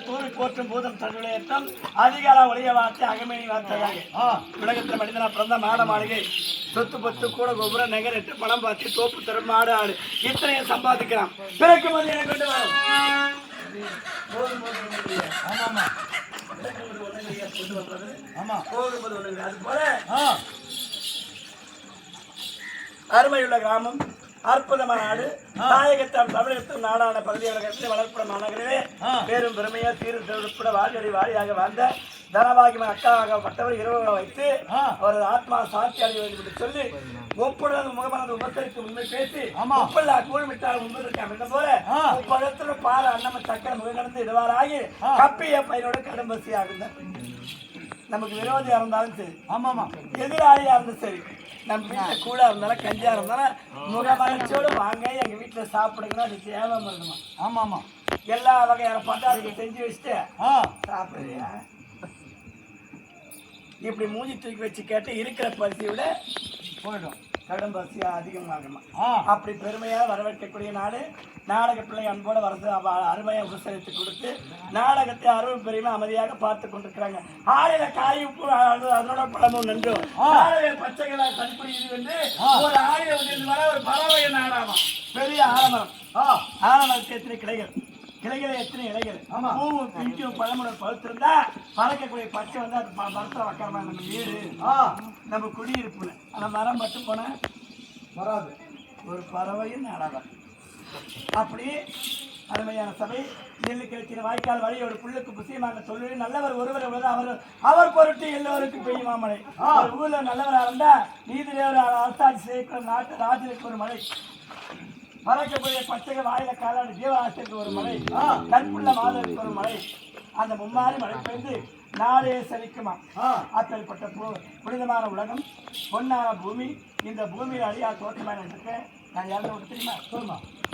தூவி போற்றும் பூதம் தன்னுடையற்றம் அதிகார ஒளிய வார்த்தை அகமேனி வார்த்தையாக உலகத்தில் மனிதனா பிறந்த மாட மாளிகை சொத்து பத்து கூட கோபுர நகர் எட்டு பணம் பார்த்து தோப்பு தரும் மாடு ஆடு இத்தனையும் சம்பாதிக்கிறான் பிறக்கும் போது எனக்கு கொண்டு வரும் அது போல அருமையுள்ள கிராமம் அற்புதமான நாடு தாயகத்தால் தமிழகத்தில் நாடான பகுதியில் வளர்ப்புற மாநகரிலே பேரும் பெருமையா தீர்வு தொழிற்பட வாழி வாழியாக வாழ்ந்த தனபாகிம அக்காவாகப்பட்டவர் இரவுகளை வைத்து அவரது ஆத்மா சாட்சி அடைய வேண்டும் என்று சொல்லி ஒப்புடன் முகமனது உபசரித்து உண்மை பேசி முப்பல்லா கூழ்மிட்டால் உண்பதற்காக என்ற போல முப்பதத்துல பால அன்னம சக்கர முகங்கடந்து இடவாறாகி கப்பிய பயிரோட கடும் பசியாகுந்தார். நமக்கு விரோதியா இருந்தாலும் சரி எதிராளியா இருந்தாலும் சரி நம்ம வீட்டில் கூட இருந்தாலும் கஞ்சியா இருந்தாலும் முகமகிழ்ச்சியோடு வாங்க எங்க வீட்டுல சாப்பிடுங்கன்னா அது தேவம் இருக்கணும். எல்லா வகையான பதார்த்தம் செஞ்சு வச்சுட்டு சாப்பிடுறியா இப்படி மூஞ்சி தூக்கி வச்சு கேட்டு இருக்கிற பரிசையை விட போயிடும் கடும் பரிசையா அதிகமாகணும். அப்படி பெருமையா வரவேற்கக்கூடிய நாடு நாடக பிள்ளை அன்போடு வரது அருமையை உபசரித்து கொடுத்து நாடகத்தை அருள் பெருமை அமைதியாக பார்த்து கொண்டிருக்கிறாங்க. ஆலையில காய் உப்பு அதனோட பழமும் நன்றும் பச்சைகளா தனிப்படி இது வந்து ஒரு ஆலையில வர ஒரு பறவை நாடாமா பெரிய ஆலமரம். ஆலமரத்து எத்தனை கிளைகள் கிளைகளை எத்தனை இலைகள் பூவும் பிஞ்சும் பழமுடன் பழுத்திருந்தா பறக்கக்கூடிய பச்சை வந்து அது மரத்தில் வைக்கிறமா நம்ம வீடு நம்ம குடியிருப்புல அந்த மரம் மட்டும் போன வராது ஒரு பறவையும் நாடாதான். அப்படி அருமையான சபை நெல்லு கிழக்கிற வாய்க்கால் வழி ஒரு புல்லுக்கு புசியமாக சொல்லி நல்லவர் ஒருவர் அவர் பொருட்டு எல்லோருக்கும் பெய்யுமா மழை. ஊர்ல நல்லவராக இருந்தா நீதிதேவர் அரசாட்சி செய்யக்கூடிய நாட்டு ராஜனுக்கு ஒரு மழை பறக்கக்கூடிய பச்சைகள் வாயில காலாடு ஜீவராசிற்கு ஒரு மழை கற்புள்ள மாதருக்கு ஒரு மழை அந்த மும்மாறி மழை பெய்து நாடே செழிக்குமா. அப்பேற்பட்ட புனிதமான உலகம் பொன்னான பூமி இந்த பூமியில் அழியா தோற்றமாக இருக்கேன். நான் யாரும் தெரியுமா சொல்லுமா